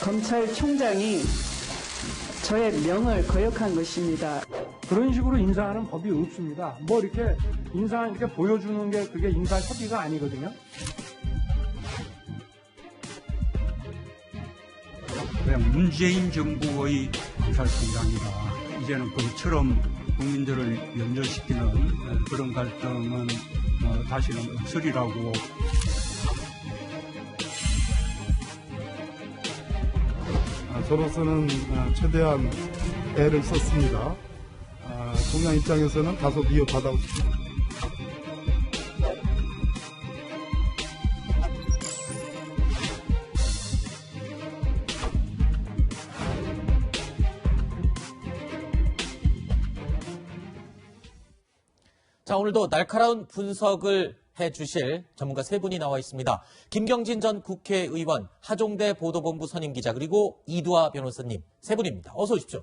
검찰총장이 저의 명을 거역한 것입니다. 그런 식으로 인사하는 법이 없습니다. 뭐 이렇게 이렇게 보여주는 게 그게 인사 협의가 아니거든요. 문재인 정부의 검찰총장이다. 이제는 그처럼 국민들을 연결시키는 그런 갈등은 다시는 없으리라고. 저로서는 최대한 애를 썼습니다. 총장 입장에서는 다소 미흡하다고 싶습니다. 자, 오늘도 날카로운 분석을 해주실 전문가 세 분이 나와 있습니다. 김경진 전 국회의원, 하종대 보도본부 선임기자, 그리고 이두하 변호사님 세 분입니다. 어서 오십시오.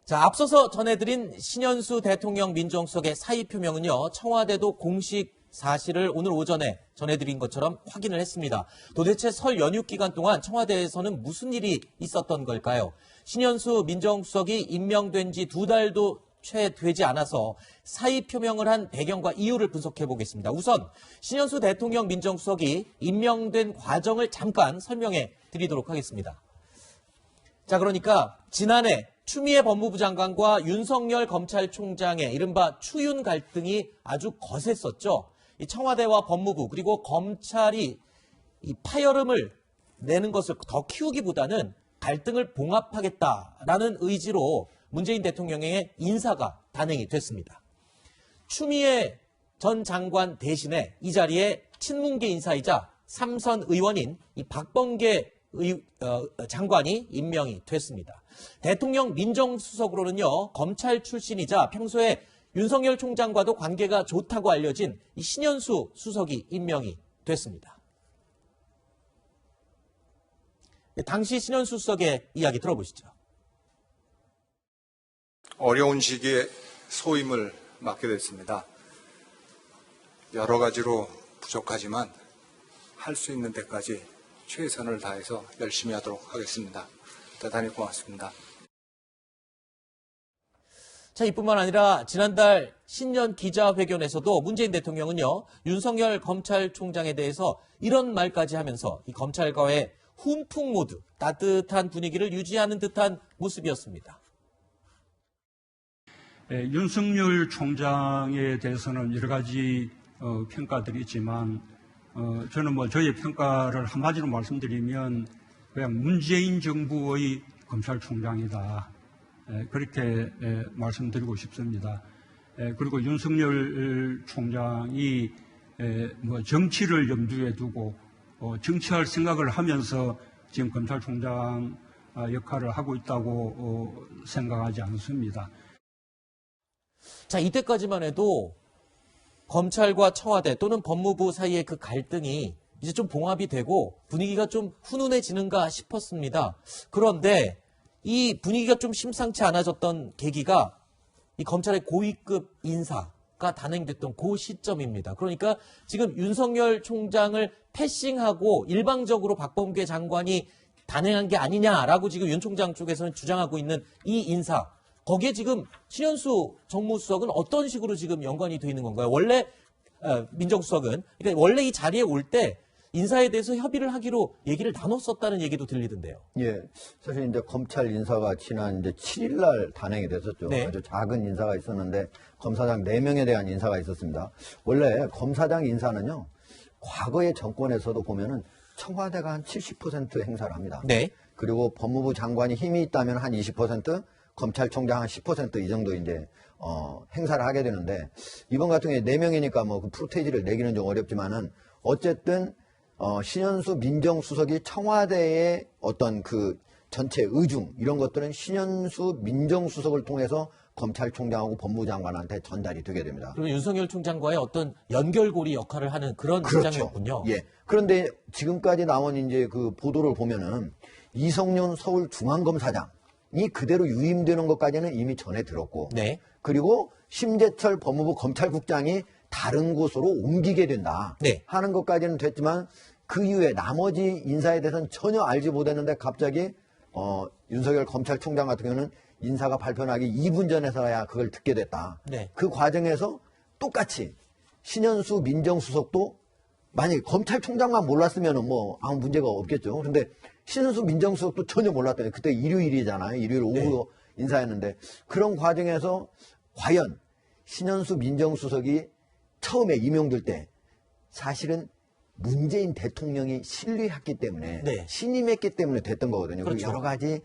자, 앞서서 전해드린 신현수 대통령 민정수석의 사의 표명은요, 청와대도 공식 사실을 오늘 오전에 전해드린 것처럼 확인을 했습니다. 도대체 설 연휴 기간 동안 청와대에서는 무슨 일이 있었던 걸까요? 신현수 민정수석이 임명된 지 2달도 채 되지 않아서 사의 표명을 한 배경과 이유를 분석해 보겠습니다. 우선 신현수 대통령 민정수석이 임명된 과정을 잠깐 설명해 드리도록 하겠습니다. 자, 그러니까 지난해 추미애 법무부 장관과 윤석열 검찰총장의 이른바 추윤 갈등이 아주 거셌었죠. 이 청와대와 법무부 그리고 검찰이 이 파열음을 내는 것을 더 키우기보다는 갈등을 봉합하겠다라는 의지로 문재인 대통령의 인사가 단행이 됐습니다. 추미애 전 장관 대신에 이 자리에 친문계 인사이자 삼선 의원인 이 박범계 장관이 임명이 됐습니다. 대통령 민정수석으로는요, 검찰 출신이자 평소에 윤석열 총장과도 관계가 좋다고 알려진 이 신현수 수석이 임명이 됐습니다. 당시 신현수 수석의 이야기 들어보시죠. 어려운 시기에 소임을 맡게 됐습니다. 여러 가지로 부족하지만 할 수 있는 데까지 최선을 다해서 열심히 하도록 하겠습니다. 대단히 고맙습니다. 자, 이뿐만 아니라 지난달 신년 기자회견에서도 문재인 대통령은요, 윤석열 검찰총장에 대해서 이런 말까지 하면서 이 검찰과의 훈풍 모드, 따뜻한 분위기를 유지하는 듯한 모습이었습니다. 윤석열 총장에 대해서는 여러 가지 평가들이 있지만 저는 저의 평가를 한마디로 말씀드리면 그냥 문재인 정부의 검찰총장이다. 그렇게 말씀드리고 싶습니다. 그리고 윤석열 총장이 정치를 염두에 두고 정치할 생각을 하면서 지금 검찰총장 역할을 하고 있다고 생각하지 않습니다. 자, 이때까지만 해도 검찰과 청와대 또는 법무부 사이의 그 갈등이 이제 좀 봉합이 되고 분위기가 좀 훈훈해지는가 싶었습니다. 그런데 이 분위기가 좀 심상치 않아졌던 계기가 이 검찰의 고위급 인사가 단행됐던 그 시점입니다. 그러니까 지금 윤석열 총장을 패싱하고 일방적으로 박범계 장관이 단행한 게 아니냐라고 지금 윤 총장 쪽에서는 주장하고 있는 이 인사. 거기에 지금 신현수 정무수석은 어떤 식으로 지금 연관이 되어 있는 건가요? 원래 민정수석은 그러니까 원래 이 자리에 올 때 인사에 대해서 협의를 하기로 얘기를 나눴었다는 얘기도 들리던데요. 예, 사실 이제 검찰 인사가 지난 이제 7일 날 단행이 됐었죠. 네. 아주 작은 인사가 있었는데 검사장 4명에 대한 인사가 있었습니다. 원래 검사장 인사는요, 과거의 정권에서도 보면은 청와대가 한 70% 행사를 합니다. 네. 그리고 법무부 장관이 힘이 있다면 한 20%, 검찰총장 한 10% 이 정도 이제 행사를 하게 되는데 이번 같은 경우에 4명이니까 그 프로테이지를 내기는 좀 어렵지만은 어쨌든 신현수 민정수석이 청와대의 어떤 그 전체 의중 이런 것들은 신현수 민정수석을 통해서 검찰총장하고 법무부 장관한테 전달이 되게 됩니다. 그러면 윤석열 총장과의 어떤 연결고리 역할을 하는 그런 그렇죠. 입장이었군요. 예. 그런데 지금까지 나온 이제 그 보도를 보면은 이성윤 서울중앙검사장이 그대로 유임되는 것까지는 이미 전해 들었고, 네. 그리고 심재철 법무부 검찰국장이 다른 곳으로 옮기게 된다 네. 하는 것까지는 됐지만 그 이후에 나머지 인사에 대해서는 전혀 알지 못했는데 갑자기 윤석열 검찰총장 같은 경우는 인사가 발표나기 2분 전에서야 그걸 듣게 됐다. 네. 그 과정에서 똑같이 신현수 민정수석도 만약에 검찰총장만 몰랐으면 뭐 아무 문제가 없겠죠. 그런데 신현수 민정수석도 전혀 몰랐더니 그때 일요일이잖아요. 일요일 오후 인사했는데 그런 과정에서 과연 신현수 민정수석이 처음에 임용될 때 사실은 문재인 대통령이 신뢰했기 때문에 네. 신임했기 때문에 됐던 거거든요. 그리고 그렇죠. 여러 가지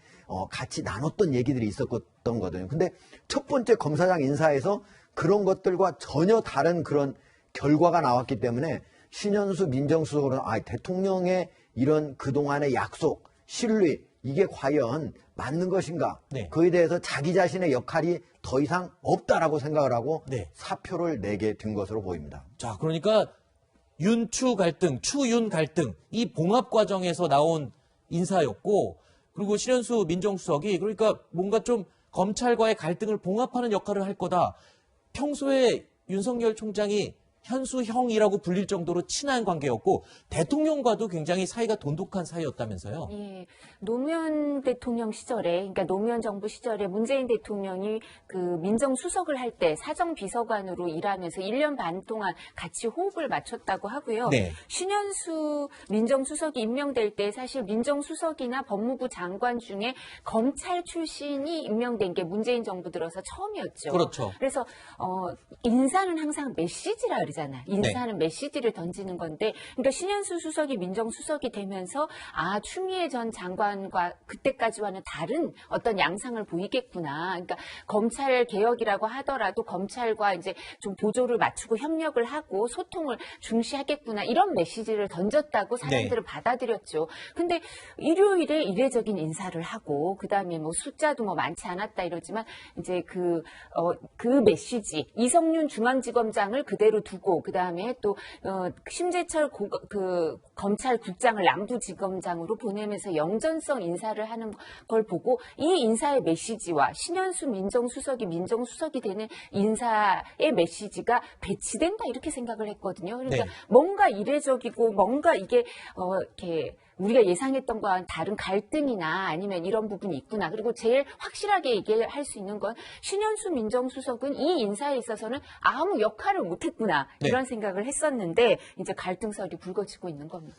같이 나눴던 얘기들이 있었던 거거든요. 근데 첫 번째 검사장 인사에서 그런 것들과 전혀 다른 그런 결과가 나왔기 때문에 신현수 민정수석은 대통령의 이런 그동안의 약속, 신뢰 이게 과연 맞는 것인가? 네. 그에 대해서 자기 자신의 역할이 더 이상 없다라고 생각을 하고 네. 사표를 내게 된 것으로 보입니다. 자, 그러니까 윤추 갈등, 추윤 갈등 이 봉합 과정에서 나온 인사였고 그리고 신현수 민정수석이 그러니까 뭔가 좀 검찰과의 갈등을 봉합하는 역할을 할 거다. 평소에 윤석열 총장이 현수형이라고 불릴 정도로 친한 관계였고 대통령과도 굉장히 사이가 돈독한 사이였다면서요. 예, 노무현 대통령 시절에, 그러니까 노무현 정부 시절에 문재인 대통령이 그 민정수석을 할 때 사정비서관으로 일하면서 1년 반 동안 같이 호흡을 맞췄다고 하고요. 네. 신현수 민정수석이 임명될 때 사실 민정수석이나 법무부 장관 중에 검찰 출신이 임명된 게 문재인 정부 들어서 처음이었죠. 그렇죠. 그래서 인사는 항상 메시지라 그러잖아요. 인사는 메시지를 던지는 건데, 그러니까 신현수 수석이 민정수석이 되면서 추미애 전 장관과 그때까지와는 다른 어떤 양상을 보이겠구나. 그러니까 검찰 개혁이라고 하더라도 검찰과 이제 좀 보조를 맞추고 협력을 하고 소통을 중시하겠구나. 이런 메시지를 던졌다고 사람들은 받아들였죠. 근데 일요일에 이례적인 인사를 하고 그다음에 뭐 숫자도 뭐 많지 않았다 이러지만 이제 그 메시지 이성윤 중앙지검장을 그대로 두고 그다음에 또 심재철 검찰국장을 남부지검장으로 보내면서 영전성 인사를 하는 걸 보고 이 인사의 메시지와 신현수 민정수석이 민정수석이 되는 인사의 메시지가 배치된다 이렇게 생각을 했거든요. 그러니까 네. 뭔가 이례적이고 뭔가 이게 이렇게 우리가 예상했던 거와는 다른 갈등이나 아니면 이런 부분이 있구나. 그리고 제일 확실하게 얘기할 수 있는 건 신현수 민정수석은 이 인사에 있어서는 아무 역할을 못했구나. 네. 이런 생각을 했었는데 이제 갈등설이 불거지고 있는 겁니다.